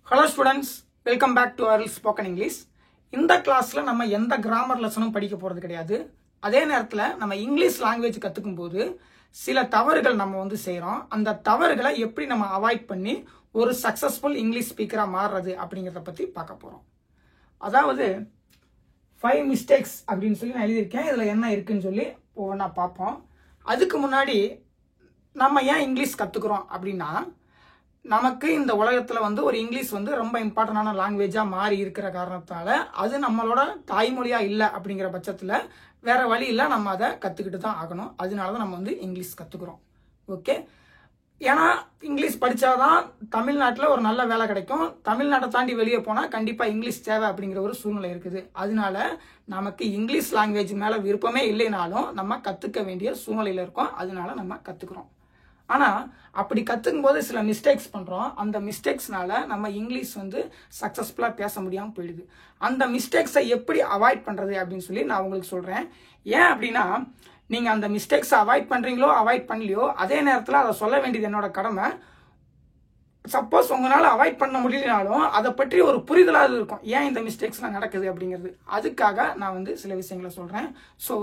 Hello students, welcome back to our spoken English. இந்த கிளாஸ்ல நம்ம எந்த கிராமர் லெசனும் படிக்க போறது கிடையாது. அதே நேரத்துல நம்ம இங்கிலீஷ் லாங்குவேஜ் கத்துக்கும் போது சில தவறுகள் நம்ம செய்றோம். அந்த தவறுகளை எப்படி நம்ம அவாய்ட் பண்ணி ஒரு சக்சஸ்ஃபுல் இங்கிலீஷ் ஸ்பீக்கரா மாறுறது அப்படிங்கறத பத்தி பார்க்க போறோம். அதாவது 5 mistakes அப்படின்னு சொல்லி நான் எழுதியிருக்கேன். இதுல என்ன இருக்குன்னு சொல்லி ஒவ்வொன்றா பார்ப்போம். அதுக்கு முன்னாடி நம்ம ஏன் இங்கிலீஷ் கத்துக்கிறோம் அப்படின்னா நமக்கு இந்த உலகத்துல ஒரு இங்கிலீஷ் ரொம்ப இம்பார்ட்டன்டான லாங்குவேஜா மாறி இருக்கிற காரணத்தால அது நம்மளோட தாய்மொழியா இல்ல அப்படிங்கிற பட்சத்துல வேற வழி இல்ல, நம்ம அதை கத்துக்கிட்டு தான் ஆகணும். அதனாலதான் நம்ம இங்கிலீஷ் கத்துக்கிறோம். ஓகே, ஏன்னா இங்கிலீஷ் படிச்சாதான் தமிழ்நாட்டில் ஒரு நல்ல வேலை கிடைக்கும். தமிழ்நாட்டை தாண்டி வெளியே போனா கண்டிப்பா இங்கிலீஷ் தேவை அப்படிங்கிற ஒரு சூழ்நிலை இருக்குது. அதனால நமக்கு இங்கிலீஷ் லாங்குவேஜ் மேல விருப்பமே இல்லைனாலும் நம்ம கத்துக்க வேண்டிய சூழ்நிலையில இருக்கோம். அதனால நம்ம கத்துக்கிறோம். ஆனா அப்படி கத்துக்கும் போது சில மிஸ்டேக்ஸ் பண்றோம். அந்த மிஸ்டேக்ஸ்னால நம்ம இங்கிலீஷ் சக்சஸ்ஃபுல்லா பேச முடியாம போயிடுது. அந்த மிஸ்டேக்ஸை எப்படி அவாய்ட் பண்றது அப்படின்னு சொல்லி நான் உங்களுக்கு சொல்றேன். ஏன் அப்படின்னா நீங்க அந்த மிஸ்டேக்ஸை அவாய்ட் பண்றீங்களோ அவாய்ட் பண்ணலையோ அதே நேரத்தில் அதை சொல்ல வேண்டியது என்னோட கடமை. சப்போஸ் உங்களால அவாய்ட் பண்ண முடியலனாலும் அதை பற்றி ஒரு புரிதலாக இருக்கும், ஏன் இந்த மிஸ்டேக்ஸ்லாம் நடக்குது அப்படிங்கிறது. அதுக்காக நான் சில விஷயங்களை சொல்றேன். ஸோ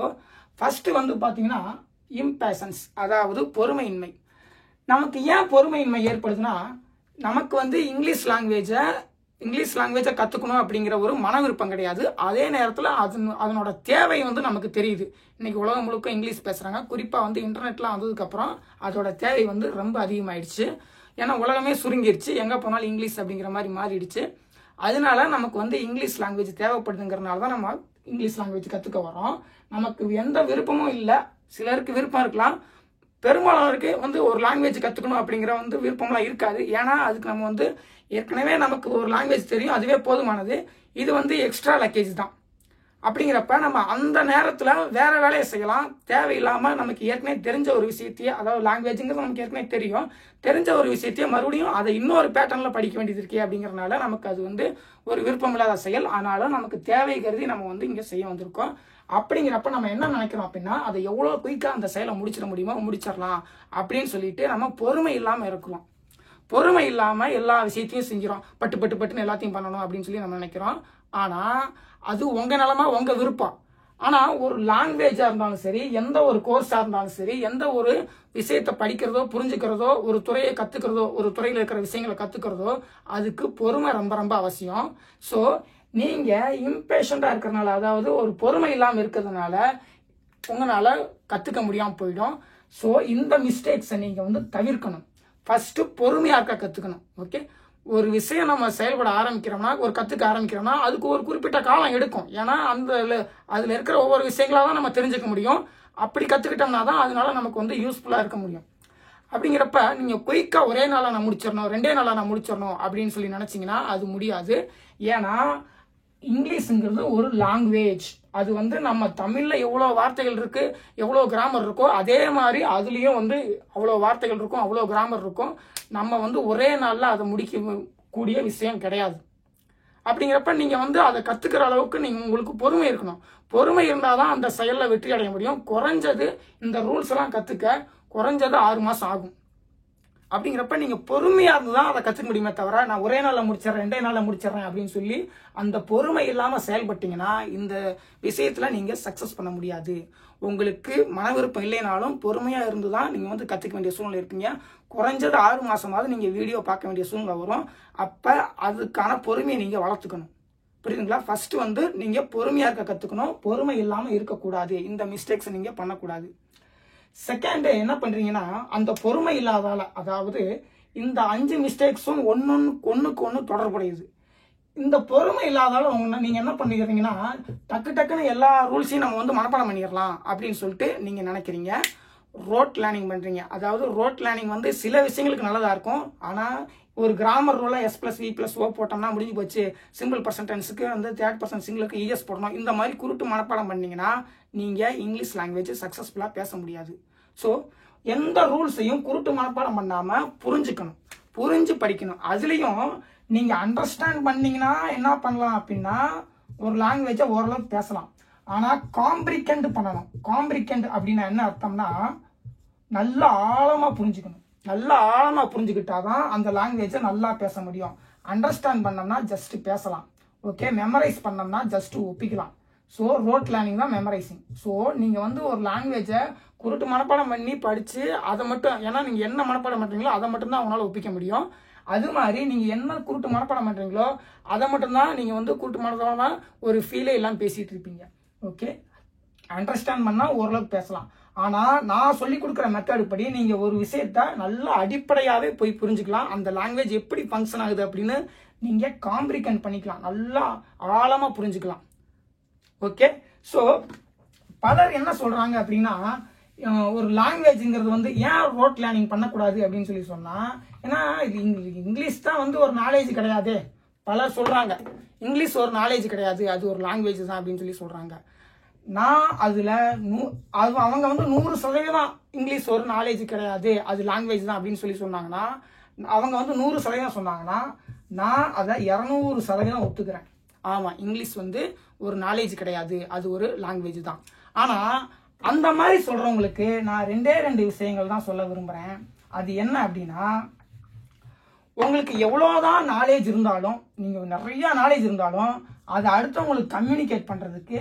ஃபர்ஸ்ட் பாத்தீங்கன்னா இம்பேஷன்ஸ், அதாவது பொறுமையின்மை. நமக்கு ஏன் பொறுமையின்மை ஏற்படுதுன்னா நமக்கு இங்கிலீஷ் லாங்குவேஜை கத்துக்கணும் அப்படிங்கிற ஒரு மன விருப்பம் கிடையாது. அதே நேரத்தில் அதனோட தேவை நமக்கு தெரியுது. இன்னைக்கு உலகம் முழுக்க இங்கிலீஷ் பேசுறாங்க. குறிப்பா இன்டர்நெட்லாம் வந்ததுக்கு அப்புறம் அதோட தேவை ரொம்ப அதிகமாயிடுச்சு. ஏன்னா உலகமே சுருங்கிருச்சு, எங்க போனாலும் இங்கிலீஷ் அப்படிங்கிற மாதிரி மாறிடுச்சு. அதனால நமக்கு இங்கிலீஷ் லாங்குவேஜ் தேவைப்படுதுங்கிறதுனால தான் நம்ம இங்கிலீஷ் லாங்குவேஜ் கத்துக்க வரோம். நமக்கு எந்த விருப்பமும் இல்லை. சிலருக்கு விருப்பம் இருக்கலாம், பெரும்பாலானருக்கு ஒரு லாங்குவேஜ் கத்துக்கணும் அப்படிங்கிற விருப்பம்லாம் இருக்காது. ஏன்னா அதுக்கு நம்ம ஏற்கனவே நமக்கு ஒரு லாங்குவேஜ் தெரியும், அதுவே போதுமானது. இது எக்ஸ்ட்ரா லக்கேஜ் தான். அப்படிங்கிறப்ப நம்ம அந்த நேரத்துல வேற வேலையை செய்யலாம். தேவையில்லாம நமக்கு ஏற்கனவே தெரிஞ்ச ஒரு விஷயத்தையே, அதாவது லாங்குவேஜ்ங்கிறது நமக்கு ஏற்கனவே தெரியும், தெரிஞ்ச ஒரு விஷயத்தையே மறுபடியும் அதை இன்னொரு பேட்டர்ன்ல படிக்க வேண்டியது இருக்கே அப்படிங்கறதுனால நமக்கு அது ஒரு விருப்பம் இல்லாத செயல். ஆனாலும் நமக்கு தேவை கருதி நம்ம இங்க செய்ய வந்திருக்கோம். அப்படிங்கிறப்ப நம்ம என்ன நினைக்கிறோம் அப்படின்னா அதை எவ்வளவு குயிக்கா அந்த செயலை முடிச்சிட முடியுமோ முடிச்சிடலாம் அப்படின்னு சொல்லிட்டு நம்ம பொறுமை இல்லாம இருக்கிறோம். பொறுமை இல்லாம எல்லா விஷயத்தையும் செஞ்சிடும், பட்டு பட்டு பட்டுன்னு எல்லாத்தையும் பண்ணணும் அப்படின்னு சொல்லி நம்ம நினைக்கிறோம். ஆனா அது உங்க நிலமா உங்க விருப்பம். ஆனா ஒரு லாங்குவேஜா இருந்தாலும் சரி, எந்த ஒரு கோர்ஸா இருந்தாலும் சரி, எந்த ஒரு விஷயத்தை படிக்கிறதோ புரிஞ்சுக்கிறதோ, ஒரு துறையை கத்துக்கிறதோ, ஒரு துறையில இருக்கிற விஷயங்களை கத்துக்கிறதோ அதுக்கு பொறுமை ரொம்ப ரொம்ப அவசியம். ஸோ நீங்க இம்பேஷண்டா இருக்கிறதுனால, அதாவது ஒரு பொறுமை இல்லாம இருக்கிறதுனால உங்களால கத்துக்க முடியாம போயிடும். ஸோ இந்த மிஸ்டேக்ஸை நீங்க தவிர்க்கணும். ஃபர்ஸ்ட் பொறுமையா இருக்க கத்துக்கணும். ஓகே, ஒரு விஷயம் நம்ம செயல்பட ஆரம்பிக்கிறோம்னா, ஒரு கத்துக்க ஆரம்பிக்கிறோம்னா அதுக்கு ஒரு குறிப்பிட்ட காலம் எடுக்கும். ஏன்னா அதுல இருக்கிற ஒவ்வொரு விஷயங்களா தான் நம்ம தெரிஞ்சுக்க முடியும். அப்படி கத்துக்கிட்டோம்னா தான் அதனால நமக்கு யூஸ்ஃபுல்லா இருக்க முடியும். அப்படிங்கிறப்ப நீங்க குயிக்கா ஒரே நாளா நான் முடிச்சிடணும், 2 நாளா நான் முடிச்சிடணும் அப்படின்னு சொல்லி நினைச்சீங்கன்னா அது முடியாது. ஏன்னா இங்கிலீஷ்ங்கிறது ஒரு லாங்குவேஜ். அது நம்ம தமிழ்ல எவ்வளவு வார்த்தைகள் இருக்கு, எவ்வளவு கிராமர் இருக்கோ அதே மாதிரி அதுலயும் அவ்வளவு வார்த்தைகள் இருக்கும், அவ்வளவு கிராமர் இருக்கும். நம்ம ஒரே நாள்ல அதை முடிக்க கூடிய விஷயம் கிடையாது. அப்படிங்கிறப்ப நீங்க அதை கத்துக்கிற அளவுக்கு உங்களுக்கு பொறுமை இருக்கணும். பொறுமை இருந்தாதான் அந்த செயல்ல வெற்றி அடைய முடியும். குறைஞ்சது இந்த ரூல்ஸ் எல்லாம் கத்துக்க குறைஞ்சது 6 மாசம் ஆகும். அப்படிங்கிறப்ப நீங்க பொறுமையா இருந்துதான் அதை கத்துக்க முடியுமே தவிர நான் ஒரே நாள்ல முடிச்சிடறேன் 2 நாள்ல முடிச்சிடறேன் அப்படின்னு சொல்லி அந்த பொறுமை இல்லாம செயல்பட்டீங்கன்னா இந்த விஷயத்துல நீங்க சக்சஸ் பண்ண முடியாது. உங்களுக்கு மன விருப்பம் இல்லைனாலும் பொறுமையா இருந்துதான் நீங்க கத்துக்க வேண்டிய சூழ்நிலை இருப்பீங்க. குறைஞ்சது 6 மாசமாவது நீங்க வீடியோ பார்க்க வேண்டிய சூழ்நிலை வரும். அப்ப அதுக்கான பொறுமையை நீங்க வளர்த்துக்கணும். புரியுதுங்களா? ஃபர்ஸ்ட் நீங்க பொறுமையா இருக்க கத்துக்கணும். பொறுமை இல்லாம இருக்கக்கூடாது. இந்த மிஸ்டேக்ஸ் நீங்க பண்ணக்கூடாது. செகண்ட் என்ன பண்றீங்கன்னா, அந்த பொறுமை இல்லாதால, அதாவது இந்த 5 மிஸ்டேக்ஸும் ஒண்ணுக்கு தொடர்புடையது. இந்த பொறுமை இல்லாதால நீங்க என்ன பண்ணிக்கிறீங்கன்னா டக்குன்னு எல்லா ரூல்ஸையும் நம்ம மனப்பாடம் பண்ணிடலாம் அப்படின்னு சொல்லிட்டு நீங்க நினைக்கிறீங்க. ரோட் லேர்னிங் பண்றீங்க. அதாவது ரோட் லேர்னிங் சில விஷயங்களுக்கு நல்லதா இருக்கும். ஆனா ஒரு கிராமர் ரூல S+V+O போட்டோம்னா முடிஞ்சு போச்சு. சிம்பிள் பர்சன் டென்ஸுக்கு தேர்ட் பர்சன் சிங்கிளுக்கு ES போடணும். இந்த மாதிரி குருட்டு மனப்பாடம் பண்ணீங்கன்னா நீங்க இங்கிலீஷ் லாங்குவேஜ் சக்சஸ்ஃபுல்லா பேச முடியாது. ஸோ எந்த ரூல்ஸையும் குருட்டு மனப்பாடம் பண்ணாம புரிஞ்சுக்கணும், புரிஞ்சு படிக்கணும். அதுலயும் நீங்க அண்டர்ஸ்டாண்ட் பண்ணீங்கன்னா என்ன பண்ணலாம் அப்படின்னா ஒரு லாங்குவேஜை ஓரளவுக்கு பேசலாம். ஆனா காம்ப்ரிகெண்ட் பண்ணணும். காம்ப்ரிகெண்ட் அப்படின்னா என்ன அர்த்தம்னா நல்லா ஆழமா புரிஞ்சுக்கணும். நல்லா ஆழமா புரிஞ்சுக்கிட்டாதான் அந்த லாங்குவேஜை நல்லா பேச முடியும். அண்டர்ஸ்டாண்ட் பண்ணோம்னா ஜஸ்ட் பேசலாம். ஓகே, மெமரைஸ் பண்ணோம்னா ஜஸ்ட் ஒப்பிக்கலாம். ஸோ ரோட் லேர்னிங் தான் மெமரைசிங். ஸோ நீங்கள் வந்து ஒரு லாங்குவேஜை குருட்டு மனப்பாடம் பண்ணி படித்து அதை மட்டும், ஏன்னா நீங்கள் என்ன மனப்பாடம் பண்ணுறீங்களோ அதை மட்டும்தான் அவங்களால ஒப்பிக்க முடியும். அது மாதிரி நீங்கள் என்ன குருட்டு மனப்பாடம் பண்ணுறீங்களோ அதை மட்டும்தான் நீங்கள் வந்து குருட்டு மனப்பாடமாக ஒரு ஃபீலே இல்லாமல் பேசிகிட்டு இருப்பீங்க. ஓகே, அண்டர்ஸ்டாண்ட் பண்ணால் ஓரளவுக்கு பேசலாம். ஆனால் நான் சொல்லி கொடுக்குற மெத்தடு படி நீங்கள் ஒரு விஷயத்த நல்லா அடிப்படையாகவே போய் புரிஞ்சுக்கலாம். அந்த லாங்குவேஜ் எப்படி ஃபங்க்ஷன் ஆகுது அப்படின்னு நீங்கள் காம்ப்ரிகண்ட் பண்ணிக்கலாம், நல்லா ஆழமாக புரிஞ்சுக்கலாம். ஓகே, ஸோ பலர் என்ன சொல்கிறாங்க அப்படின்னா, ஒரு லாங்குவேஜுங்கிறது வந்து ஏன் ரோட் லேர்னிங் பண்ணக்கூடாது அப்படின்னு சொல்லி சொன்னால், ஏன்னா இது இங்கிலீஷ் தான் வந்து ஒரு நாலேஜ் கிடையாது. பலர் சொல்கிறாங்க இங்கிலீஷ் ஒரு நாலேஜ் கிடையாது, அது ஒரு லாங்குவேஜ் தான் அப்படின்னு சொல்லி சொல்கிறாங்க. நான் அதில் அவங்க வந்து 100% இங்கிலீஷ் ஒரு நாலேஜ் கிடையாது, அது லாங்குவேஜ் தான் அப்படின்னு சொல்லி சொன்னாங்கன்னா, அவங்க வந்து 100% சொன்னாங்கன்னா நான் அதை 200% ஒத்துக்கிறேன். ஆமாம், இங்கிலீஷ் வந்து ஒரு நாலேஜ் கிடையாது, அது ஒரு லாங்குவேஜ் தான். ஆனால் அந்த மாதிரி சொல்கிறவங்களுக்கு நான் 2 விஷயங்கள் தான் சொல்ல விரும்புகிறேன். அது என்ன அப்படின்னா, உங்களுக்கு எவ்வளோதான் நாலேஜ் இருந்தாலும், நீங்கள் நிறையா நாலேஜ் இருந்தாலும், அதை அடுத்தவங்களுக்கு கம்யூனிகேட் பண்ணுறதுக்கு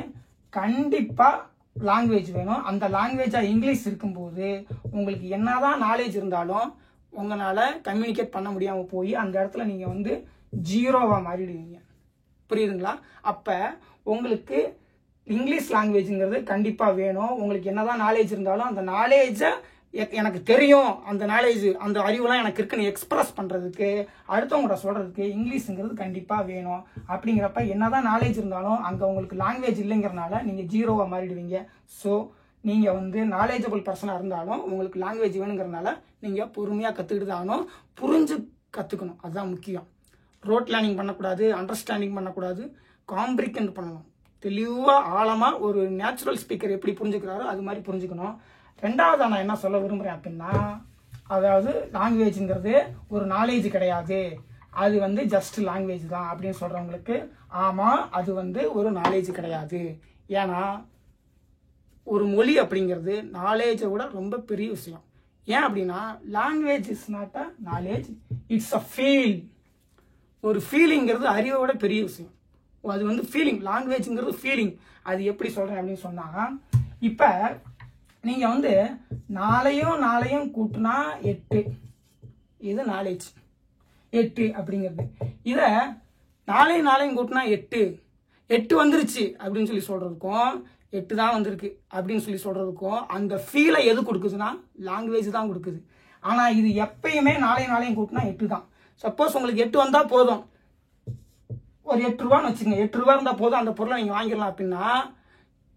கண்டிப்பாக லாங்குவேஜ் வேணும். அந்த லாங்குவேஜாக இங்கிலீஷ் இருக்கும்போது உங்களுக்கு என்னதான் நாலேஜ் இருந்தாலும் உங்களால் கம்யூனிகேட் பண்ண முடியாமல் போய் அந்த இடத்துல நீங்கள் வந்து ஜீரோவாக மாறிடுவீங்க. புரியுதுங்களா? அப்போ உங்களுக்கு இங்கிலீஷ் லாங்குவேஜுங்கிறது கண்டிப்பாக வேணும். உங்களுக்கு என்னதான் நாலேஜ் இருந்தாலும் அந்த நாலேஜை எனக்கு தெரியும், அந்த நாலேஜ் அந்த அறிவுலாம் எனக்கு இருக்குன்னு எக்ஸ்பிரஸ் பண்ணுறதுக்கு, அடுத்தவங்கள்ட்ட சொல்கிறதுக்கு இங்கிலீஷுங்கிறது கண்டிப்பாக வேணும். அப்படிங்கிறப்ப என்னதான் நாலேஜ் இருந்தாலும் அங்கே உங்களுக்கு லாங்குவேஜ் இல்லைங்கிறனால நீங்கள் ஜீரோவாக மாறிடுவீங்க. ஸோ நீங்கள் வந்து நாலேஜபிள் பர்சனாக இருந்தாலும் உங்களுக்கு லாங்குவேஜ் வேணுங்கிறனால நீங்கள் பொறுமையாக கற்றுக்கிட்டு தான் ஆகணும், புரிஞ்சு கற்றுக்கணும். அதுதான் முக்கியம். ரோட் லேர்னிங் பண்ணக்கூடாது, அண்டர்ஸ்டாண்டிங் பண்ணக்கூடாது, காம்ப்ரிகண்ட் பண்ணணும். தெளிவாக ஆழமாக ஒரு நேச்சுரல் ஸ்பீக்கர் எப்படி புரிஞ்சுக்கிறாரோ அது மாதிரி புரிஞ்சுக்கணும். ரெண்டாவது நான் என்ன சொல்ல விரும்புகிறேன் அப்படின்னா, அதாவது லாங்குவேஜுங்கிறது ஒரு நாலேஜ் கிடையாது, அது வந்து ஜஸ்ட் லாங்குவேஜ் தான் அப்படின்னு சொல்கிறவங்களுக்கு, ஆமாம், அது வந்து ஒரு நாலேஜ் கிடையாது. ஏன்னா ஒரு மொழி அப்படிங்கிறது நாலேஜை விட ரொம்ப பெரிய விஷயம். ஏன் அப்படின்னா, language is not a knowledge, it's a feel. ஒரு ஃபீலிங்கிறது அறிவை விட பெரிய விஷயம். அது வந்து ஃபீலிங், லாங்குவேஜுங்கிறது ஃபீலிங். அது எப்படி சொல்கிறேன் அப்படின்னு சொன்னால், இப்போ நீங்கள் வந்து நாளையும் கூட்டினா 8, இது நாலேஜ். 8 அப்படிங்கிறது. இதை நாளையும் கூட்டினா 8 வந்துருச்சு அப்படின்னு சொல்லி சொல்கிறதுக்கும், 8 தான் வந்திருக்கு அப்படின்னு சொல்லி சொல்கிறதுக்கும் அந்த ஃபீலை எது கொடுக்குதுன்னா லாங்குவேஜ் தான் கொடுக்குது. ஆனால் இது எப்பயுமே நாளையும் கூட்டினா 8 தான். சப்போஸ் உங்களுக்கு 8 வந்தால் போதும், ஒரு 8 ரூபான்னு வச்சுங்க, 8 ரூபா இருந்தால் போதும், அந்த பொருளை நீங்கள் வாங்கிடலாம் அப்படின்னா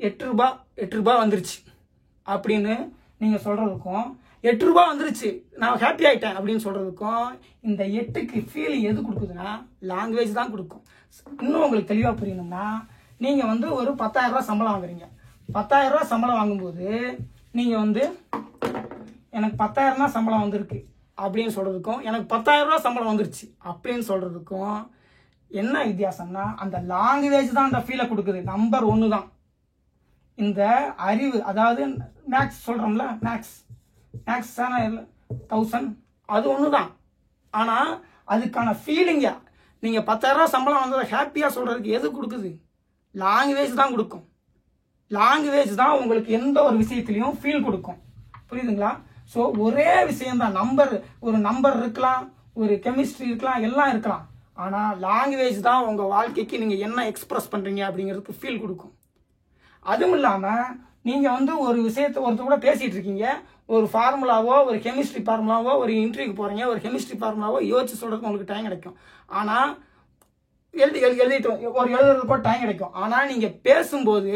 8 ரூபா வந்துருச்சு அப்படின்னு நீங்கள் சொல்கிறதுக்கும், 8 ரூபா வந்துருச்சு நான் ஹாப்பி ஆகிட்டேன் அப்படின்னு சொல்கிறதுக்கும், இந்த 8க்கு ஃபீல் எது கொடுக்குதுன்னா லாங்குவேஜ் தான் கொடுக்கும். இன்னும் உங்களுக்கு தெளிவாக புரியணும்னா, நீங்கள் வந்து ஒரு 10,000 ரூபா சம்பளம் வாங்குறீங்க. 10,000 ரூபா சம்பளம் வாங்கும்போது நீங்கள் வந்து எனக்கு 10,000 தான் சம்பளம் வந்திருக்கு அப்படின்னு சொல்கிறதுக்கும், எனக்கு 10,000 ரூபா சம்பளம் வந்துருச்சு அப்படின்னு சொல்கிறதுக்கும் என்ன வித்தியாசம்னா, அந்த லாங்குவேஜ் தான் அந்த ஃபீலை கொடுக்குது. நம்பர் 1 தான் இந்த அறிவு. அதாவது மேக்ஸ் சொல்கிறோம்ல, மேக்ஸ் 1000 அது ஒன்று தான். ஆனால் அதுக்கான ஃபீலிங்க நீங்கள் 10,000 ரூபா சம்பளம் வந்ததை ஹாப்பியாக சொல்கிறதுக்கு எது கொடுக்குது? லாங்குவேஜ் தான் கொடுக்கும். லாங்குவேஜ் தான் உங்களுக்கு எந்த ஒரு விஷயத்துலையும் ஃபீல் கொடுக்கும். புரியுதுங்களா? ஸோ ஒரே விஷயம்தான். ஒரு நம்பர் இருக்கலாம், ஒரு கெமிஸ்ட்ரி இருக்கலாம், எல்லாம் இருக்கலாம். ஆனால் லாங்குவேஜ் தான் உங்கள் வாழ்க்கைக்கு நீங்கள் என்ன எக்ஸ்பிரஸ் பண்ணுறீங்க அப்படிங்கிறதுக்கு ஃபீல் கொடுக்கும். அதுவும் இல்லாமல் நீங்கள் வந்து ஒரு விஷயத்தை ஒருத்தர் கூட பேசிகிட்டு இருக்கீங்க, ஒரு ஃபார்முலாவோ ஒரு கெமிஸ்ட்ரி ஃபார்முலாவோ ஒரு இன்டர்வியூக்கு போகிறீங்க, ஒரு கெமிஸ்ட்ரி ஃபார்முலாவோ யோசிச்சு சொல்கிறதுக்கு உங்களுக்கு டைம் கிடைக்கும். ஆனால் எழுதிட்டு ஒரு எழுதுறதுக்கோ டைம் கிடைக்கும். ஆனால் நீங்கள் பேசும்போது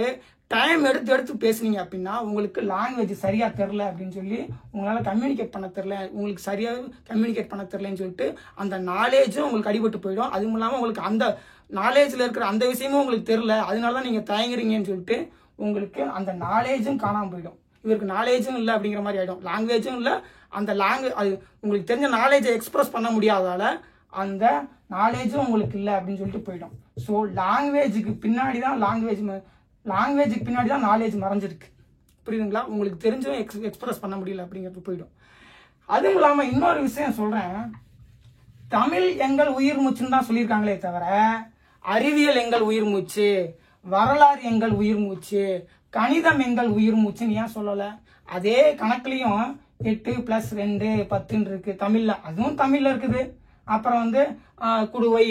டைம் எடுத்து பேசுனீங்க அப்படின்னா உங்களுக்கு லாங்குவேஜ் சரியாக தெரில அப்படின்னு சொல்லி உங்களால் கம்யூனிகேட் பண்ண தெரில, உங்களுக்கு சரியாக கம்யூனிகேட் பண்ண தெரிலன்னு சொல்லிட்டு அந்த நாலேஜும் உங்களுக்கு அடிபட்டு போயிடும். அதுவும் இல்லாமல் உங்களுக்கு அந்த நாலேஜில் இருக்கிற அந்த விஷயமும் உங்களுக்கு தெரில, அதனால தான் நீங்கள் தயங்குறீங்கன்னு சொல்லிட்டு உங்களுக்கு அந்த நாலேஜும் காணாமல் போயிடும். இவருக்கு நாலேஜும் இல்லை அப்படிங்கிற மாதிரி ஆகிடும், லாங்குவேஜும் இல்லை. அந்த அது உங்களுக்கு தெரிஞ்ச நாலேஜை எக்ஸ்பிரஸ் பண்ண முடியாதால அந்த நாலேஜும் உங்களுக்கு இல்லை அப்படின்னு சொல்லிட்டு போயிடும். ஸோ லாங்குவேஜுக்கு பின்னாடி தான் நாலேஜ் மறைஞ்சிருக்கு. புரியுதுங்களா? உங்களுக்கு தெரிஞ்சும் எக்ஸ்பிரஸ் பண்ண முடியல அப்படிங்கிறது போயிடும். அதுவும் இல்லாமல் இன்னொரு விஷயம் சொல்கிறேன். தமிழ் எங்கள் உயிர் மூச்சுன்னு தான் சொல்லியிருக்காங்களே தவிர அறிவியல் எங்கள் உயிர் மூச்சு, வரலாறு எங்கள் உயிர் மூச்சு, கணிதம் எங்கள் உயிர் மூச்சுன்னு ஏன் சொல்லல? அதே கணக்குலயும் 8 + 2 10 இருக்கு தமிழ்ல, அதுவும் தமிழ்ல இருக்குது. அப்புறம் வந்து குடுவை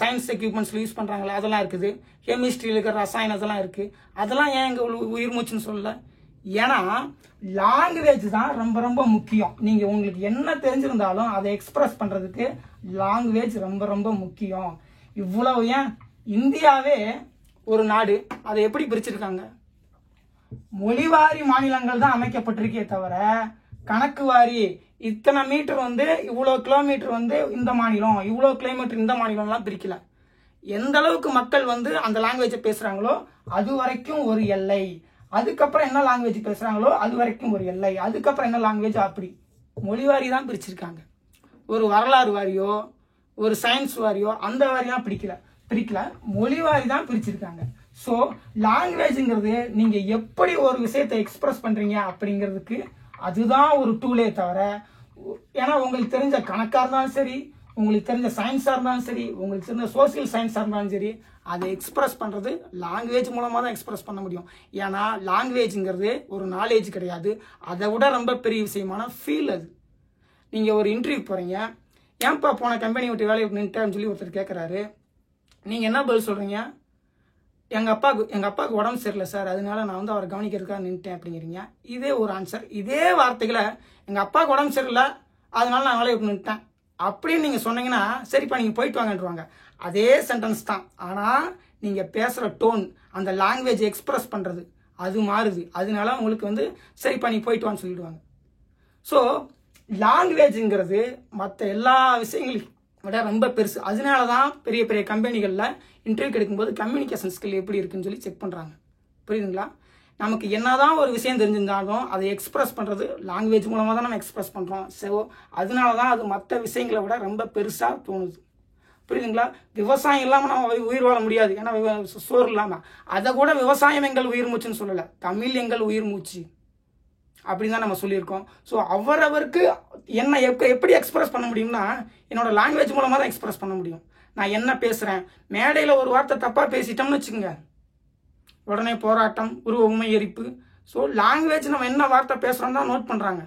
சயின்ஸ் எக்யூப்மெண்ட்ஸ்ல யூஸ் பண்றாங்களா அதெல்லாம் இருக்குது. கெமிஸ்ட்ரியில் இருக்கிற ரசாயனம் அதெல்லாம் இருக்கு. அதெல்லாம் ஏன் எங்க உயிர் மூச்சுன்னு சொல்லல? ஏன்னா லாங்குவேஜ் தான் ரொம்ப ரொம்ப முக்கியம். நீங்க உங்களுக்கு என்ன தெரிஞ்சிருந்தாலும் அதை எக்ஸ்பிரஸ் பண்றதுக்கு லாங்குவேஜ் ரொம்ப ரொம்ப முக்கியம். இவ்வளவு ஏன் இந்தியாவே ஒரு நாடு, அதை எப்படி பிரிச்சிருக்காங்க? மொழிவாரி மாநிலங்கள் தான் அமைக்கப்பட்டிருக்கே தவிர கணக்கு வாரி இத்தனை மீட்டர் வந்து இவ்வளவு கிலோமீட்டர் வந்து இந்த மாநிலம், இவ்வளவு கிலோமீட்டர் இந்த மாநிலம்லாம் பிரிக்கல. எந்த அளவுக்கு மக்கள் வந்து அந்த லாங்குவேஜை பேசுறாங்களோ அது வரைக்கும் ஒரு எல்லை, அதுக்கப்புறம் என்ன லாங்குவேஜ் பேசுறாங்களோ அது வரைக்கும் ஒரு எல்லை, அதுக்கப்புறம் என்ன லாங்குவேஜ், அப்படி மொழிவாரி தான் பிரிச்சிருக்காங்க. ஒரு வரலாறு வாரியோ ஒரு சயின்ஸ் வாரியோ அந்த வாரியா பிரிக்கல, மொழிவாரி தான் பிரிச்சிருக்காங்க. ஸோ லாங்குவேஜ்ங்கிறது நீங்க எப்படி ஒரு விஷயத்தை எக்ஸ்பிரஸ் பண்றீங்க அப்படிங்கிறதுக்கு அதுதான் ஒரு டூலே தவிர, ஏன்னா உங்களுக்கு தெரிஞ்ச கணக்கா இருந்தாலும் சரி, உங்களுக்கு தெரிஞ்ச சயின்ஸா இருந்தாலும் சரி, உங்களுக்கு தெரிஞ்ச சோசியல் சயின்ஸா இருந்தாலும் சரி, அதை எக்ஸ்பிரஸ் பண்றது லாங்குவேஜ் மூலமா தான் எக்ஸ்பிரஸ் பண்ண முடியும். ஏன்னா லாங்குவேஜ்ங்கிறது ஒரு நாலேஜ் கிடையாது, அதை விட ரொம்ப பெரிய விஷயமான ஃபீல். அது நீங்க ஒரு இன்டர்வியூ போறீங்க, ஏன்பா போன கம்பெனி விட்டு வேலையை நின்ட்டேன்னு சொல்லி ஒருத்தர் கேட்கறாரு. நீங்க என்ன பதில் சொல்றீங்க? எங்க அப்பாவுக்கு உடம்பு சரியில்லை சார், அதனால நான் வந்து அவரை கவனிக்கிறதுக்காக நின்ட்டேன் அப்படிங்கிறீங்க. இதே ஒரு ஆன்சர், இதே வார்த்தைகளை எங்க அப்பாவுக்கு உடம்பு சரியில்லை அதனால நான் வேலையை விட்டு நின்ட்டேன் அப்படின்னு நீங்க சொன்னீங்கன்னா சரிப்பா நீங்க போயிட்டு வாங்கன்றுவாங்க. அதே சென்டென்ஸ் தான், ஆனா நீங்க பேசுற டோன், அந்த லாங்குவேஜ் எக்ஸ்பிரஸ் பண்றது அது மாறுது. அதனால உங்களுக்கு வந்து சரிப்பா நீ போயிட்டு வான்னு சொல்லிடுவாங்க. ஸோ லாங்குவேஜ்ங்கிறது மற்ற எல்லா விஷயங்களையும் விட ரொம்ப பெருசு. அதனால தான் பெரிய பெரிய கம்பெனிகளில் இன்டர்வியூ கிடைக்கும்போது கம்யூனிகேஷன் ஸ்கில் எப்படி இருக்குன்னு சொல்லி செக் பண்ணுறாங்க. புரியுதுங்களா? நமக்கு என்னதான் ஒரு விஷயம் தெரிஞ்சிருந்தாலும் அதை எக்ஸ்பிரஸ் பண்ணுறது லாங்குவேஜ் மூலமாக தான் நம்ம எக்ஸ்பிரஸ் பண்ணுறோம். ஸோ அதனால தான் அது மற்ற விஷயங்களை விட ரொம்ப பெருசாக தோணுது. புரியுதுங்களா? விவசாயம் இல்லாமல் நம்ம உயிர் வாழ முடியாது, ஏன்னா சோறு இல்லாமல். அதை கூட விவசாயம் எங்கள் உயிர் மூச்சுன்னு சொல்லலை, தமிழ் எங்கள் உயிர் மூச்சு அப்படின்னு தான் நம்ம சொல்லியிருக்கோம். ஸோ அவரவருக்கு என்ன எப்படி எக்ஸ்பிரஸ் பண்ண முடியும்னா என்னோட லாங்குவேஜ் மூலமாக தான் எக்ஸ்பிரஸ் பண்ண முடியும். நான் என்ன பேசுகிறேன், மேடையில் ஒரு வார்த்தை தப்பாக பேசிட்டோம்னு வச்சுக்கோங்க, உடனே போராட்டம், உருவ உண்மை எரிப்பு. ஸோ லாங்குவேஜ் நம்ம என்ன வார்த்தை பேசுகிறோம் தான் நோட் பண்ணுறாங்க.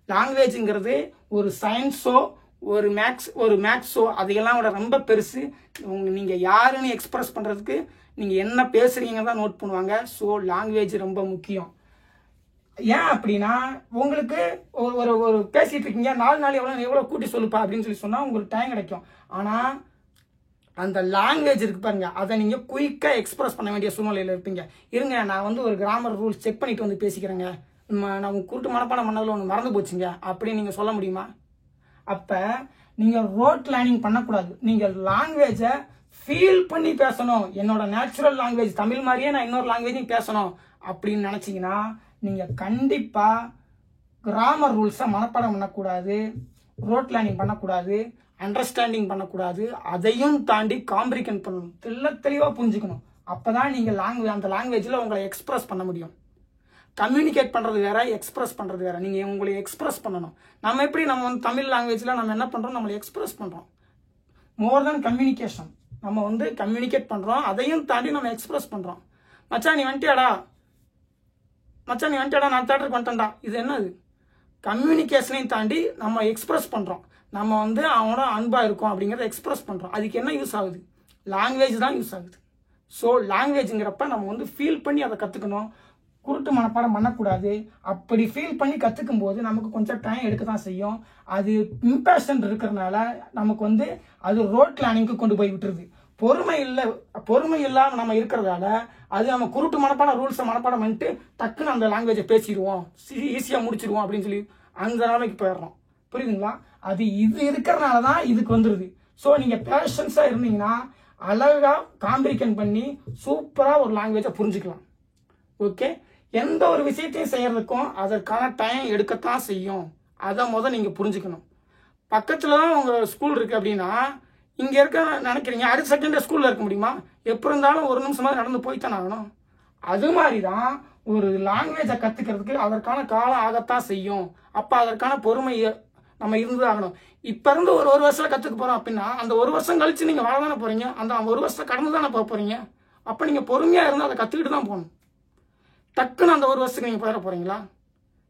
லாங்குவேஜுங்கிறது ஒரு சயின்ஸோ ஒரு மேக்ஸோ அதையெல்லாம் விட ரொம்ப பெருசு. நீங்கள் யாருன்னு எக்ஸ்பிரஸ் பண்ணுறதுக்கு நீங்கள் என்ன பேசுகிறீங்க தான் நோட் பண்ணுவாங்க. ஸோ லாங்குவேஜ் ரொம்ப முக்கியம். ஏன் அப்படின்னா உங்களுக்கு ஒரு பேசிட்டு இருக்கீங்க, 4 நாள் எவ்வளோ கூட்டி சொல்லுப்பா அப்படின்னு சொல்லி சொன்னால் உங்களுக்கு டைம் கிடைக்கும். ஆனால் அந்த லாங்குவேஜ் இருக்கு பாருங்க, அதை நீங்கள் குயிக்காக எக்ஸ்பிரஸ் பண்ண வேண்டிய சூழ்நிலையில் இருப்பீங்க. இருங்க நான் வந்து ஒரு கிராமர் ரூல்ஸ் செக் பண்ணிட்டு வந்து பேசிக்கிறேங்க, நான் குருட்டு மனப்பாடம் பண்ணதில் ஒன்று மறந்து போச்சுங்க அப்படின்னு நீங்கள் சொல்ல முடியுமா? அப்போ நீங்கள் ரோட் லேர்னிங் பண்ணக்கூடாது. நீங்கள் லாங்குவேஜை ஃபீல் பண்ணி பேசணும். என்னோட நேச்சுரல் லாங்குவேஜ் தமிழ் மாதிரியே நான் இன்னொரு லாங்குவேஜையும் பேசணும் அப்படின்னு நினச்சிங்கன்னா நீங்கள் கண்டிப்பாக கிராமர் ரூல்ஸை மனப்பாடம் பண்ணக்கூடாது, ரோட் லேர்னிங் பண்ணக்கூடாது, அண்டர்ஸ்டாண்டிங் பண்ணக்கூடாது. அதையும் தாண்டி காம்ப்ரிகெண்ட் பண்ணணும், தெளிவாக புரிஞ்சுக்கணும். அப்போ தான் நீங்கள் அந்த லாங்குவேஜில் உங்களை எக்ஸ்பிரஸ் பண்ண முடியும். கம்யூனிகேட் பண்ணுறது வேற, எக்ஸ்பிரஸ் பண்ணுறது வேற. நீங்கள் உங்களை எக்ஸ்பிரஸ் பண்ணணும். நம்ம எப்படி நம்ம வந்து தமிழ் லாங்குவேஜில் நம்ம என்ன பண்ணுறோம், நம்மளை எக்ஸ்பிரஸ் பண்ணுறோம். மோர் தென் கம்யூனிகேஷன், நம்ம வந்து கம்யூனிகேட் பண்ணுறோம், அதையும் தாண்டி நம்ம எக்ஸ்பிரஸ் பண்ணுறோம். மச்சான் நீ வந்துட்டியாடா, நான் தேட்டருக்கு வந்துட்டேன்டா, இது என்னது? கம்யூனிகேஷனையும் தாண்டி நம்ம எக்ஸ்பிரஸ் பண்ணுறோம். நம்ம வந்து அவனோட அன்பாக இருக்கும் அப்படிங்கிறத எக்ஸ்பிரஸ் பண்ணுறோம். அதுக்கு என்ன யூஸ் ஆகுது? லாங்குவேஜ் தான் யூஸ் ஆகுது. ஸோ லாங்குவேஜுங்கிறப்ப நம்ம வந்து ஃபீல் பண்ணி அதை கற்றுக்கணும், குருட்டு மனப்பாடம் பண்ணக்கூடாது. அப்படி ஃபீல் பண்ணி கற்றுக்கும் போது நமக்கு கொஞ்சம் டைம் எடுக்க தான் செய்யும். அது இம்பேஷன் இருக்கிறதுனால நமக்கு வந்து அது ரோட் லேர்னிங்க்கு கொண்டு போய் விட்டுருது. பொறுமை இல்லாமல் நம்ம இருக்கிறதால அது நம்ம குருட்டு மனப்பாடம் ரூல்ஸை மனப்பாடம் பண்ணிட்டு டக்குன்னு அந்த லாங்குவேஜை பேசிடுவோம், ஈஸியாக முடிச்சிடுவோம் அப்படின்னு சொல்லி அந்த நிலைமைக்கு போயிடுறோம். புரியுதுங்களா? அது இது இருக்கிறனால தான் இதுக்கு வந்துடுது. ஸோ நீங்கள் பேஷன்ஸாக இருந்தீங்கன்னா அழகாக காம்ப்ரிகெண்ட் பண்ணி சூப்பராக ஒரு லாங்குவேஜை புரிஞ்சுக்கலாம். ஓகே, எந்த ஒரு விஷயத்தையும் செய்யறதுக்கும் அதற்கான டைம் எடுக்கத்தான் செய்யும். அதை நீங்கள் புரிஞ்சுக்கணும். பக்கத்தில் தான் உங்கள் ஸ்கூல் இருக்குது அப்படின்னா இங்கே இருக்க நினைக்கிறீங்க, அடுத்த செகண்டே ஸ்கூலில் இருக்க முடியுமா? எப்போ இருந்தாலும் ஒரு நிமிஷமாக நடந்து போய்த்தானே ஆகணும். அது மாதிரி தான் ஒரு லாங்குவேஜை கற்றுக்கிறதுக்கு அதற்கான காலம் ஆகத்தான் செய்யும். அப்போ அதற்கான பொறுமை நம்ம இருந்து ஆகணும். இப்ப இருந்து ஒரு வருஷத்துல கத்துக்க போறோம் அப்படின்னா அந்த ஒரு வருஷம் கழிச்சு நீங்க வாழ தானே போறீங்க, அந்த ஒரு வருஷத்தை கடந்து தானே போக போறீங்க. அப்ப நீங்க பொறுமையா இருந்து அதை கத்துக்கிட்டு தான் போகணும். டக்குன்னு அந்த ஒரு வருஷத்துக்கு நீங்க போயிட போறீங்களா?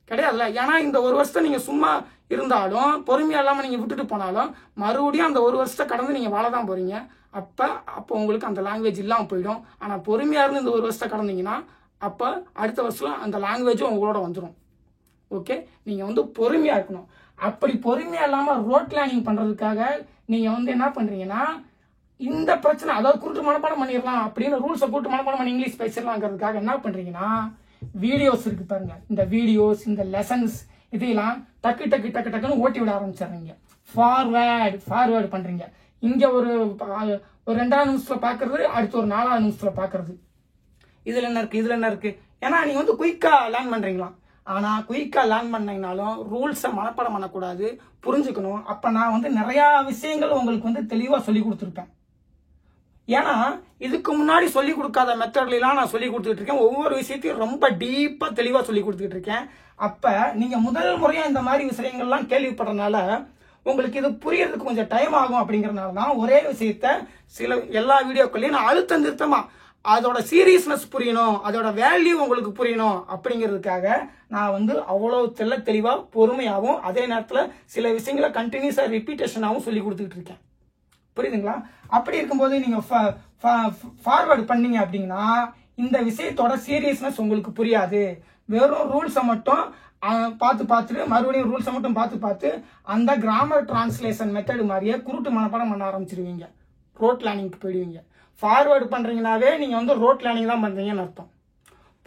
கிடையாதுல்ல. ஏன்னா இந்த ஒரு வருஷத்தை நீங்க சும்மா இருந்தாலும் பொறுமையா இல்லாம நீங்க விட்டுட்டு போனாலும் மறுபடியும் அந்த ஒரு வருஷத்தை கடந்து நீங்க வாழ தான் போறீங்க. அப்போ உங்களுக்கு அந்த லாங்குவேஜ் இல்லாம போயிடும். ஆனா பொறுமையா இருந்து இந்த ஒரு வருஷத்தை கடந்தீங்கன்னா அப்ப அடுத்த வருஷம் அந்த லாங்குவேஜும் உங்களோட வந்துடும். ஓகே, நீங்க வந்து பொறுமையா இருக்கணும். அப்படி பொறுமையா இல்லாம ரோட் லேர்னிங் பண்றதுக்காக நீங்க வந்து என்ன பண்றீங்கன்னா இந்த பிரச்சனை, அதாவது கூட்டு மனப்பாடம் பண்ணிடலாம் அப்படின்னு ரூல்ஸை கூட்டு மனப்பாடம் பண்ணி இங்கிலீஷ் பேசிடலாங்கிறதுக்காக என்ன பண்றீங்கன்னா வீடியோஸ் இருக்கு பாருங்க, இந்த வீடியோஸ் இந்த லெசன்ஸ் இதெல்லாம் டக்கு டக்கு டக்கு டக்குன்னு ஓட்டி விட ஆரம்பிச்சிடுறீங்க. ஃபார்வேர்டு பண்றீங்க. இங்க ஒரு 2வது நிமிஷத்துல பாக்குறது, அடுத்து ஒரு 4வது நிமிஷத்துல பாக்குறது. இதுல என்ன இருக்கு. ஏன்னா நீங்க வந்து குயிக்கா லேர்ன் பண்றீங்களா. ஆனா குயிக்கா லேர்ன் பண்ணீங்கனாலும் ரூல்ஸை மனப்பாடம் பண்ணக்கூடாது, புரிஞ்சுக்கணும். அப்ப நான் வந்து நிறைய விஷயங்கள் உங்களுக்கு வந்து தெளிவா சொல்லி கொடுத்துருப்பேன். ஏன்னா இதுக்கு முன்னாடி சொல்லி கொடுக்காத மெத்தட்லாம் நான் சொல்லி கொடுத்துட்டு இருக்கேன். ஒவ்வொரு விஷயத்தையும் ரொம்ப டீப்பா தெளிவா சொல்லி கொடுத்துட்டு இருக்கேன். அப்ப நீங்க முதல் முறையா இந்த மாதிரி விஷயங்கள்லாம் கேள்விப்படுறதுனால உங்களுக்கு இது புரியறதுக்கு கொஞ்சம் டைம் ஆகும். அப்படிங்கறதுனால தான் ஒரே விஷயத்த எல்லா வீடியோக்களையும் நான் அழுத்தம் திருத்தமா அதோட சீரியஸ்னஸ் புரியணும், அதோட வேல்யூ உங்களுக்கு புரியணும் அப்படிங்கிறதுக்காக நான் வந்து அவ்வளவு தெளிவா பொறுமையாகவும் அதே நேரத்துல சில விஷயங்களை கண்டினியூஸா ரிப்பீட்டேஷனாகவும் சொல்லி கொடுத்துட்டு இருக்கேன். புரியுதுங்களா? அப்படி இருக்கும்போது நீங்க ஃபார்வர்டு பண்ணீங்க அப்படின்னா இந்த விஷயத்தோட சீரியஸ்னஸ் உங்களுக்கு புரியாது. வெறும் ரூல்ஸை மட்டும் பார்த்துட்டு மறுபடியும் ரூல்ஸை மட்டும் பார்த்து அந்த கிராமர் டிரான்ஸ்லேஷன் மெத்தட் மாதிரியே குருட்டு மனப்பாடம் பண்ண ஆரம்பிச்சிருவீங்க. ரோட் லேர்னிங்க்கு போயிடுவீங்க. ஃபார்வர்டு பண்றீங்கன்னாவே நீங்க வந்து ரோட் லேர்னிங் தான் பண்றீங்கன்னு அர்த்தம்.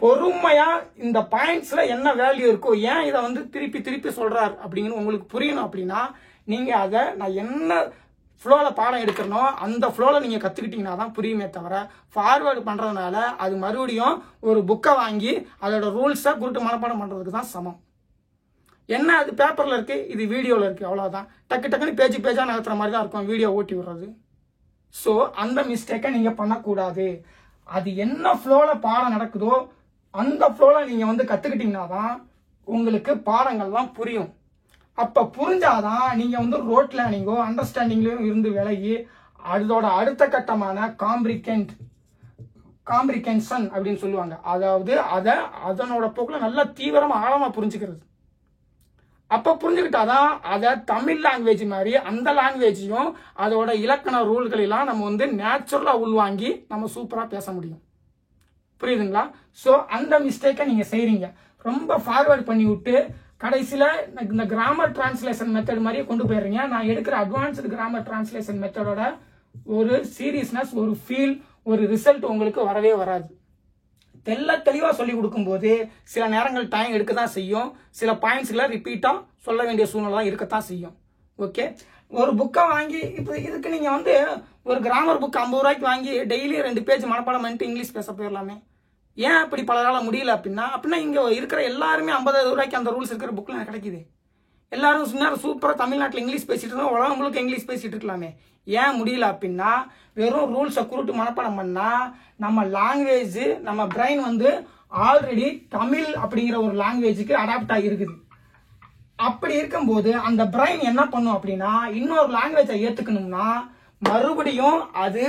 பொறுமையா இந்த பாயிண்ட்ஸ்ல என்ன வேல்யூ இருக்கோ, ஏன் இதை வந்து திருப்பி சொல்றாரு அப்படிங்கிறது உங்களுக்கு புரியணும். அப்படின்னா நீங்க அதை நான் என்ன ஃப்ளோல பாடம் எடுக்கணும் அந்த ஃப்ளோல நீங்க கத்துக்கிட்டீங்கன்னா தான் புரியுமே தவிர ஃபார்வர்டு பண்றதுனால அது மறுபடியும் ஒரு புக்கை வாங்கி அதோட ரூல்ஸை குருட்டு மனப்பாடம் பண்றதுக்கு தான் சமம். என்ன அது பேப்பர்ல இருக்கு, இது வீடியோல இருக்கு, அவ்வளவுதான். டக்குன்னு பேஜா நகர்த்துற மாதிரி தான் இருக்கும் வீடியோ ஓட்டி விடுறது. ஸோ அந்த மிஸ்டேக்கை நீங்க பண்ணக்கூடாது. அது என்ன ஃப்ளோல பாடம் நடக்குதோ அந்த ஃப்ளோல நீங்க வந்து கத்துக்கிட்டீங்கன்னா தான் உங்களுக்கு பாடங்கள்லாம் புரியும். அப்ப புரிஞ்சாதான் நீங்க வந்து ரோட் லேர்னிங்கோ அண்டர்ஸ்டாண்டிங்லயும் இருந்து விலகி அதோட அடுத்த கட்டமான காம்ப்ரிகென்ஷன் அப்படின்னு சொல்லுவாங்க. அதாவது அதனோட போக்குல நல்ல தீவிரமா ஆழமா புரிஞ்சுக்கிறது. அப்ப புரிஞ்சுக்கிட்டாதான் அதை தமிழ் லாங்குவேஜ் மாதிரி அந்த லாங்குவேஜையும் அதோட இலக்கண ரூல்கள் எல்லாம் நம்ம வந்து நேச்சுரலா உள்வாங்கி நம்ம சூப்பரா பேச முடியும். புரியுதுங்களா? சோ அந்த மிஸ்டேக்கை நீங்க செய்றீங்க. ரொம்ப ஃபார்வர்ட் பண்ணி விட்டு கடைசியில இந்த கிராமர் டிரான்ஸ்லேஷன் மெத்தட் மாதிரியே கொண்டு போயிடுறீங்க. நான் எடுக்கிற அட்வான்ஸ்டு கிராமர் டிரான்ஸ்லேஷன் மெத்தடோட ஒரு சீரியஸ்னஸ், ஒரு ஃபீல், ஒரு ரிசல்ட் உங்களுக்கு வரவே வராது. தெளிவா சொல்லி கொடுக்கும் போது சில நேரங்கள் டைம் எடுக்க தான் செய்யும். சில பாயிண்ட்ஸ்களை ரிப்பீட்டா சொல்ல வேண்டிய சூழ்நிலை இருக்கத்தான் செய்யும். ஓகே, ஒரு புக்கை வாங்கி இப்போ இதுக்கு நீங்க வந்து ஒரு கிராமர் புக் 50 ரூபாய்க்கு வாங்கி டெய்லி 2 பேஜ் மனப்பாடம் பண்ணிட்டு இங்கிலீஷ் பேச போயிடலாமே. ஏன் அப்படி பலரால முடியல அப்படின்னா இங்க இருக்கிற எல்லாருமே 50 ரூபாய்க்கு அந்த ரூல்ஸ் இருக்கிற புக்ல கிடைக்குது. எல்லாரும் சூப்பரா தமிழ்நாட்டில் இங்கிலீஷ் பேசிட்டு இருக்கோம், உலகம் முழுக்க இங்கிலீஷ் பேசிட்டு இருக்கலாமே. ஏன் முடியல அப்படின்னா வெறும் ரூல்ஸை குருட்டு மனப்பாடம் பண்ணா நம்ம லாங்குவேஜ், நம்ம பிரெயின் வந்து ஆல்ரெடி தமிழ் அப்படிங்கிற ஒரு லாங்குவேஜுக்கு அடாப்ட் ஆகிருக்குது. அப்படி இருக்கும்போது அந்த பிரெயின் என்ன பண்ணும் அப்படின்னா இன்னொரு லாங்குவேஜை ஏத்துக்கணும்னா மறுபடியும் அது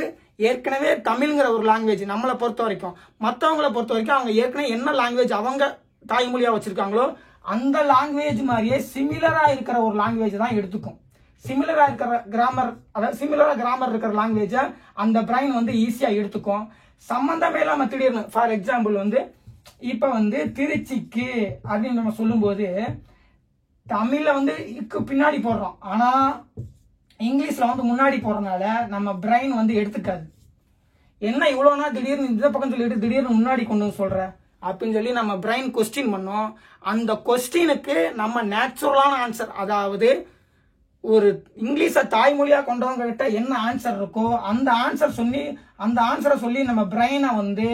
ஏற்கனவே தமிழ்ங்கிற ஒரு லாங்குவேஜ் நம்மளை பொறுத்த வரைக்கும், மற்றவங்களை பொறுத்த வரைக்கும் அவங்க ஏற்கனவே என்ன லாங்குவேஜ் அவங்க தாய்மொழியா வச்சிருக்காங்களோ அந்த லாங்குவேஜ் மாதிரியே சிமிலரா இருக்கிற ஒரு லாங்குவேஜ் தான் எடுத்துக்கும். சிமிலரா இருக்கிற கிராமர், அதாவது சிமிலரா கிராமர் இருக்கிற லாங்குவேஜை அந்த பிரெயின் வந்து ஈஸியா எடுத்துக்கும். சம்பந்தமே இல்லாம திடீர்னு ஃபார் எக்ஸாம்பிள் வந்து இப்ப வந்து திருச்சிக்கு அப்படின்னு நம்ம சொல்லும் போது தமிழ்ல வந்து இக்கு பின்னாடி போடுறோம், ஆனா இங்கிலீஷ்ல வந்து முன்னாடி போறதுனால நம்ம பிரெயின் வந்து எடுத்துக்காது. என்ன இவ்வளவுனா திடீர்னு இந்த பக்கம் சொல்லிட்டு திடீர்னு முன்னாடி கொண்டு வந்து சொல்ற அப்படின்னு சொல்லி நம்ம பிரெயின் கொஸ்டின் பண்ணோம். அந்த கொஸ்டினுக்கு நம்ம நேச்சுரலான ஆன்சர், அதாவது ஒரு இங்கிலீஷை தாய்மொழியா கொண்டவங்க கிட்ட என்ன ஆன்சர் இருக்கோ அந்த ஆன்சரை சொல்லி நம்ம பிரெயினை வந்து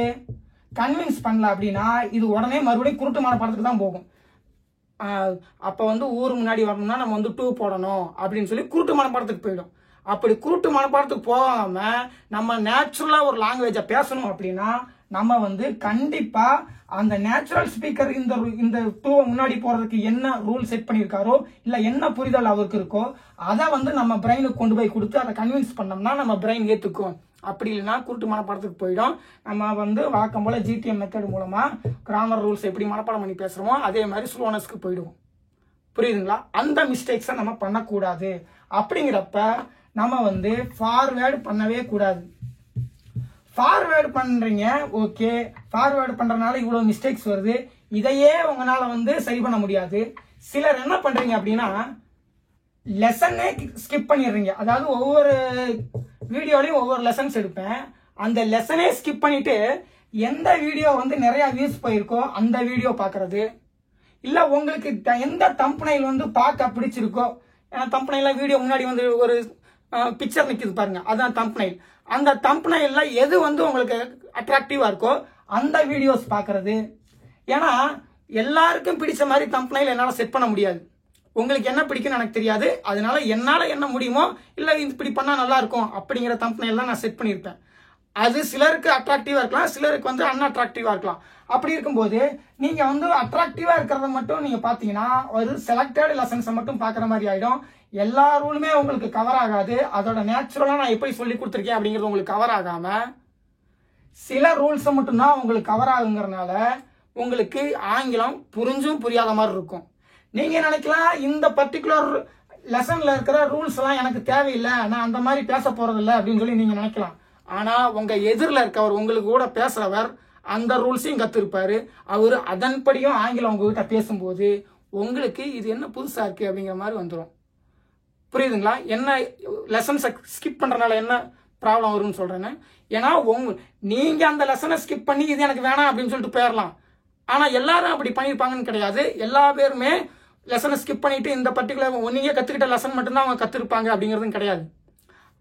கன்வின்ஸ் பண்ணல அப்படின்னா இது உடனே மறுபடியும் குருட்டு மனப்பாடத்துக்கு தான் போகும். அப்ப வந்து ஊர் முன்னாடி வரணும்னா நம்ம வந்து 2 போடணும் அப்படின்னு சொல்லி குருட்டு மனப்பாடத்துக்கு போயிடும். அப்படி குருட்டு மனப்பாடத்துக்கு போகாம நம்ம நேச்சுரலா ஒரு லாங்குவேஜை பேசணும் அப்படின்னா நம்ம வந்து கண்டிப்பா அந்த நேச்சுரல் ஸ்பீக்கர் இந்த டூவை முன்னாடி போறதுக்கு என்ன ரூல் செட் பண்ணியிருக்காரோ இல்ல என்ன புரிதல் அவருக்கு இருக்கோ அதை வந்து நம்ம பிரெயினுக்கு கொண்டு போய் கொடுத்து அதை கன்வின்ஸ் பண்ணோம்னா நம்ம பிரெயின் ஏத்துக்கும். அப்படி இல்லைன்னா குருட்டு மனப்பாடத்துக்கு போயிடும். நம்ம வந்து வழக்கம் போல ஜிடிஎம் மெத்தட் மூலமா கிராமர் ரூல்ஸ் எப்படி மனப்பாடம் பண்ணி பேசுறோமோ அதே மாதிரி ஸ்லோனஸ்க்கு போயிடுவோம். புரியுதுங்களா? அந்த மிஸ்டேக்ஸை நம்ம பண்ணக்கூடாது. அப்படிங்கிறப்ப நம்ம வந்து ஃபார்வேர்டு பண்ணவே கூடாது. ஃபார்வேர்டு பண்றீங்க, ஓகே, ஃபார்வேர்டு பண்றதுனால இவ்வளவு மிஸ்டேக்ஸ் வருது, இதையே உங்களால வந்து சரி பண்ண முடியாது. சிலர் என்ன பண்றீங்க அப்படின்னா லெசனே ஸ்கிப் பண்ணிடுறீங்க. அதாவது ஒவ்வொரு வீடியோலையும் ஒவ்வொரு லெசன்ஸ் எடுப்பேன், அந்த லெசனே ஸ்கிப் பண்ணிட்டு எந்த வீடியோ வந்து நிறைய வியூஸ் போயிருக்கோ அந்த வீடியோ பாக்குறது, இல்ல உங்களுக்கு எந்த தம்பனைல் வந்து பார்க்க பிடிச்சிருக்கோ, ஏன்னா தம்பனைல வீடியோ முன்னாடி வந்து ஒரு பிக்சர் நிக்குது பாருங்க, அதான் தம்பனைல். அந்த தம்பனைல்ல எது வந்து உங்களுக்கு அட்ராக்டிவா இருக்கோ அந்த வீடியோஸ் பாக்குறது. ஏன்னா எல்லாருக்கும் பிடிச்ச மாதிரி தம்பனைல் என்னால செட் பண்ண முடியாது. உங்களுக்கு என்ன பிடிக்குன்னு எனக்கு தெரியாது. அதனால என்னால என்ன முடியுமோ இல்ல இப்படி பண்ணா நல்லா இருக்கும் அப்படிங்கிற தம்பனைல் தான் நான் செட் பண்ணியிருப்பேன். அது சிலருக்கு அட்ராக்டிவா இருக்கலாம், சிலருக்கு வந்து அன்அட்ராக்டிவா இருக்கலாம். அப்படி இருக்கும்போது நீங்க வந்து அட்ராக்டிவா இருக்கிறத மட்டும் நீங்க பாத்தீங்கன்னா ஒரு செலக்டட் லெசன்ஸை மட்டும் பாக்குற மாதிரி ஆயிடும். எல்லா ரூலுமே உங்களுக்கு கவர் ஆகாது. அதோட நேச்சுரலா நான் எப்படி சொல்லி கொடுத்துருக்கேன் அப்படிங்கிறது உங்களுக்கு கவர் ஆகாம சில ரூல்ஸ் மட்டும்தான் உங்களுக்கு கவர் ஆகுங்கிறதுனால உங்களுக்கு ஆங்கிலம் புரிஞ்சும் புரியாத மாதிரி இருக்கும். நீங்க நினைக்கலாம் இந்த பர்டிகுலர் லெசன்ல இருக்கிற ரூல்ஸ் எல்லாம் எனக்கு தேவையில்லை, நான் அந்த மாதிரி பேச போறது இல்லை அப்படின்னு சொல்லி நீங்க நினைக்கலாம். ஆனா உங்க எதிரில் இருக்கவர் உங்களுக்கு கூட பேசுறவர் அந்த ரூல்ஸையும் கத்திருப்பாரு. அவரு அதன்படியும் ஆங்கிலம் உங்ககிட்ட பேசும்போது உங்களுக்கு இது என்ன புதுசா இருக்கு அப்படிங்கிற மாதிரி வந்துடும். புரியுதுங்களா? என்ன லெசன்ஸை ஸ்கிப் பண்றதுனால என்ன ப்ராப்ளம் வரும்னு சொல்றேன்னு. ஏன்னா நீங்க அந்த லெசனை ஸ்கிப் பண்ணி இது எனக்கு வேணாம் அப்படின்னு சொல்லிட்டு போயிடலாம். ஆனா எல்லாரும் அப்படி பண்ணிருப்பாங்கன்னு கிடையாது. எல்லா பேருமே லெசனை ஸ்கிப் பண்ணிட்டு இந்த பர்டிகுலர் நீங்க கத்துக்கிட்ட லெசன் மட்டும்தான் அவங்க கத்துருப்பாங்க அப்படிங்கிறதும் கிடையாது.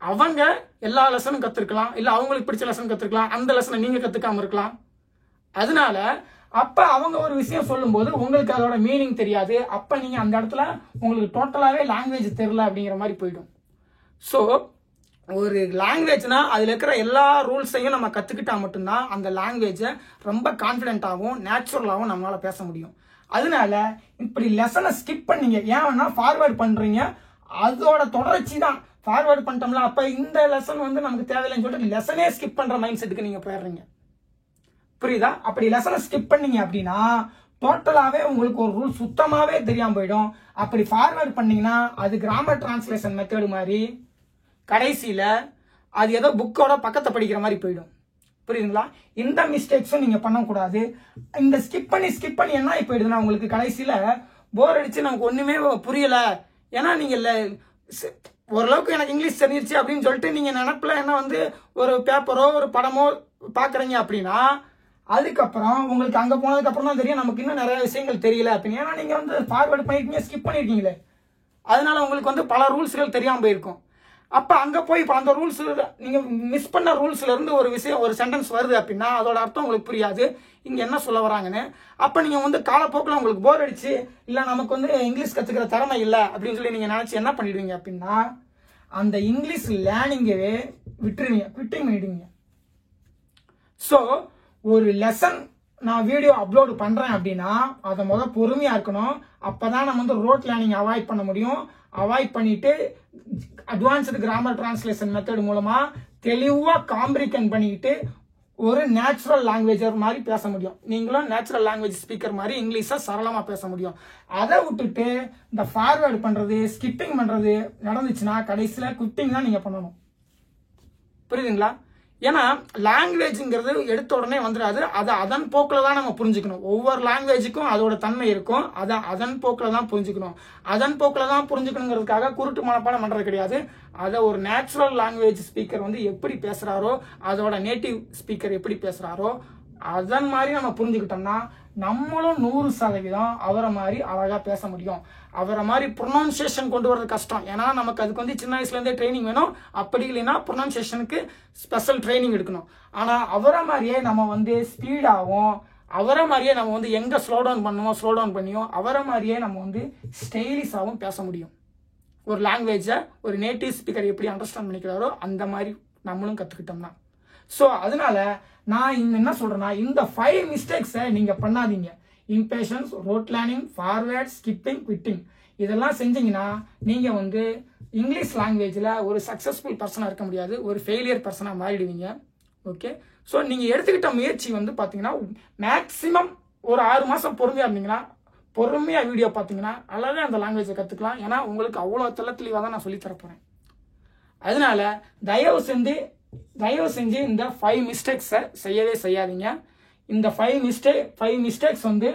அவங்க எல்லா லெசனும் கத்துருக்கலாம், இல்ல அவங்களுக்கு பிடிச்ச லெசன் கத்துருக்கலாம், அந்த லெசனை நீங்க கத்துக்காம இருக்கலாம். அதனால அப்ப அவங்க ஒரு விஷயம் சொல்லும் போது உங்களுக்கு அதோட மீனிங் தெரியாது. அப்ப நீங்க அந்த இடத்துல உங்களுக்கு டோட்டலாவே லாங்குவேஜ் தெரியல அப்படிங்கிற மாதிரி போயிடும். ஸோ ஒரு லாங்குவேஜ்னா அதுல இருக்கிற எல்லா ரூல்ஸையும் நம்ம கத்துக்கிட்டா மட்டும்தான் அந்த லாங்குவேஜை ரொம்ப கான்பிடென்டாகவும் நேச்சுரலாகவும் நம்மளால பேச முடியும். அதனால இப்படி லெசனை ஸ்கிப் பண்ணீங்க, ஏன்னா ஃபார்வர்ட் பண்றீங்க, அதோட தொடர்ச்சி தான். ஃபார்வர்ட் பண்ணிட்டோம்ல, அப்ப இந்த லெசன் வந்து நமக்கு தேவையில்லைன்னு சொல்லிட்டு லெசனே ஸ்கிப் பண்ற மைண்ட் செட்டுக்கு நீங்க போயிடுறீங்க. புரியுதா? அப்படி லெசனை ஸ்கிப் பண்ணீங்க அப்படின்னா டோட்டலாவே உங்களுக்கு ஒரு ரூல் சுத்தமாவே தெரியாம போயிடும். அப்படி ஃபார்வர்ட் பண்ணீங்கன்னா அது கிராமர் டிரான்ஸ்லேஷன் மெத்தட் மாதிரி கடைசியில அது ஏதோ புக்கோட பக்கத்தை படிக்கிற மாதிரி போயிடும். புரியுதுங்களா? இந்த மிஸ்டேக்ஸும் நீங்க பண்ணக்கூடாது. இந்த ஸ்கிப் பண்ணி என்ன ஆகி போயிடுதுன்னா உங்களுக்கு கடைசியில போர் அடிச்சு நமக்கு ஒண்ணுமே புரியல. ஏன்னா நீங்க ஓரளவுக்கு எனக்கு இங்கிலீஷ் தெரிஞ்சிருச்சு அப்படின்னு சொல்லிட்டு நீங்க நினைப்புல என்ன வந்து ஒரு பேப்பரோ ஒரு படமோ பாக்குறீங்க அப்படின்னா அதுக்கப்புறம் உங்களுக்கு அங்க போனதுக்கு அப்புறம் தான் தெரியும் நமக்கு இன்னும் நிறைய விஷயங்கள் தெரியல அப்படின்னு. ஏன்னா நீங்க வந்து ஃபார்வர்ட் பண்ணிருக்கீங்க, ஸ்கிப் பண்ணிருக்கீங்களே, அதனால உங்களுக்கு வந்து பல ரூல்ஸ்கள் தெரியாம போயிருக்கும். அப்ப அங்க போய் இப்ப அந்த ரூல்ஸ் நீங்க மிஸ் பண்ண ரூல்ஸ்ல இருந்து ஒரு விஷயம் ஒரு சென்டென்ஸ் வருது அப்படின்னா அதோட அர்த்தம் உங்களுக்கு புரியாது, இங்க என்ன சொல்ல வராங்கன்னு. அப்ப நீங்க வந்து காலப்போக்கில் உங்களுக்கு போர் அடிச்சு இல்ல நமக்கு வந்து இங்கிலீஷ் கத்துக்கிற திறமை இல்லை அப்படின்னு சொல்லி நீங்க நினைச்சு என்ன பண்ணிடுவீங்க அப்படின்னா அந்த இங்கிலீஷ் லேர்னிங்கவே விட்டுருவீங்க, குவிட்டிங் பண்ணிடுவீங்க. ஸோ ஒரு லெசன் நான் வீடியோ அப்லோடு பண்றேன் அப்படின்னா அதை முதல் பொறுமையா இருக்கணும். அப்பதான் நம்ம வந்து ரோட் லேர்னிங் அவாய்ட் பண்ண முடியும். அவாய்ட் பண்ணிட்டு அட்வான்ஸ்டு கிராமர் டிரான்ஸ்லேஷன் மெத்தட் மூலமா தெளிவா காம்ப்ரிஹெண்ட் பண்ணிட்டு ஒரு நேச்சுரல் லாங்குவேஜர் மாதிரி பேச முடியும். நீங்களும் நேச்சுரல் லாங்குவேஜ் ஸ்பீக்கர் மாதிரி இங்கிலீஷை சரளமா பேச முடியும். அதை விட்டுட்டு இந்த ஃபார்வர்டு பண்றது ஸ்கிப்பிங் பண்றது நடந்துச்சுன்னா கடைசியில குவிட்டிங் தான் நீங்க பண்ணணும். புரியுதுங்களா? ஏன்னா லாங்குவேஜ்ங்கிறது எடுத்த உடனே வந்துடாது. அதை அதன் போக்கில் தான் நம்ம புரிஞ்சுக்கணும். ஒவ்வொரு லாங்குவேஜுக்கும் அதோட தன்மை இருக்கும். அதை அதன் போக்கில் தான் புரிஞ்சுக்கணும். அதன் போக்கில் தான் புரிஞ்சுக்கணுங்கிறதுக்காக குருட்டு மனப்பாடம் பண்றது கிடையாது. அதை ஒரு நேச்சுரல் லாங்குவேஜ் ஸ்பீக்கர் வந்து எப்படி பேசுறாரோ, அதோட நேட்டிவ் ஸ்பீக்கர் எப்படி பேசுறாரோ அதன் மாதிரி நம்ம புரிஞ்சுக்கிட்டோம்னா நம்மளும் 100% அவரை மாதிரி அழகா பேச முடியும். அவரை மாதிரி ப்ரொனவுன்சியேஷன் கொண்டு வரது கஷ்டம். ஏன்னா நமக்கு அதுக்கு வந்து சின்ன வயசுல இருந்தே ட்ரைனிங் வேணும். அப்படி இல்லைன்னா ப்ரொனவுன்சியேஷனுக்கு ஸ்பெஷல் ட்ரைனிங் எடுக்கணும். ஆனா அவரை மாதிரியே நம்ம வந்து ஸ்பீடாகவும் அவரை மாதிரியே நம்ம வந்து எங்க ஸ்லோ டவுன் பண்ணுமோ ஸ்லோ டவுன் பண்ணியும் அவரை மாதிரியே நம்ம வந்து ஸ்டைலிஷாகவும் பேச முடியும். ஒரு லாங்குவேஜை ஒரு நேட்டிவ் ஸ்பீக்கர் எப்படி அண்டர்ஸ்டாண்ட் பண்ணிக்கிறாரோ அந்த மாதிரி நம்மளும் கத்துக்கிட்டோம்னா. ஸோ அதனால நான் என்ன சொல்றேன்னா, இந்த 5 மிஸ்டேக்ஸை நீங்க பண்ணாதீங்க. Impatiens, road learning, forward, skipping, quitting இதெல்லாம் செஞ்சீங்கன்னா நீங்க வந்து இங்கிலீஷ் லாங்குவேஜில் ஒரு சக்ஸஸ்ஃபுல் பர்சனாக இருக்க முடியாது, ஒரு ஃபெயிலியர் பர்சனாக மாறிடுவீங்க. ஓகே, ஸோ நீங்கள் எடுத்துக்கிட்ட முயற்சி வந்து பார்த்தீங்கன்னா மேக்ஸிமம் ஒரு 6 மாதம் பொறுமையாக இருந்தீங்கன்னா, பொறுமையாக வீடியோ பார்த்தீங்கன்னா அழகாக அந்த லாங்குவேஜை கற்றுக்கலாம். ஏன்னா உங்களுக்கு அவ்வளோ தெளிவாக தான் நான் சொல்லித்தர போகிறேன். அதனால தயவு செஞ்சு இந்த 5 மிஸ்டேக்ஸை செய்யவே செய்யாதீங்க. இந்த 5 மிஸ்டேக்ஸ் வந்து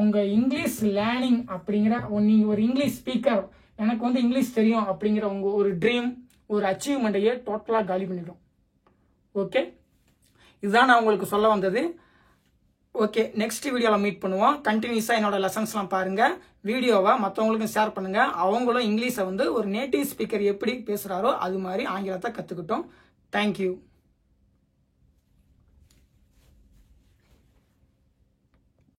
உங்கள் இங்கிலீஷ் லேர்னிங் அப்படிங்கிற நீங்கள் ஒரு இங்கிலீஷ் ஸ்பீக்கர், எனக்கு வந்து இங்கிலீஷ் தெரியும் அப்படிங்கிற உங்கள் ஒரு ட்ரீம், ஒரு அச்சீவ்மெண்ட்டையே டோட்டலாக காலி பண்ணிடும். ஓகே, இதுதான் நான் உங்களுக்கு சொல்ல வந்தது. ஓகே, நெக்ஸ்ட் வீடியோவில் மீட் பண்ணுவோம். கண்டினியூஸாக என்னோட லெசன்ஸ்லாம் பாருங்கள். வீடியோவை மற்றவங்களுக்கும் ஷேர் பண்ணுங்கள். அவங்களும் இங்கிலீஷை வந்து ஒரு நேட்டிவ் ஸ்பீக்கர் எப்படி பேசுகிறாரோ அது மாதிரி ஆங்கிலத்தை கற்றுக்கிட்டோம். தேங்க்யூ.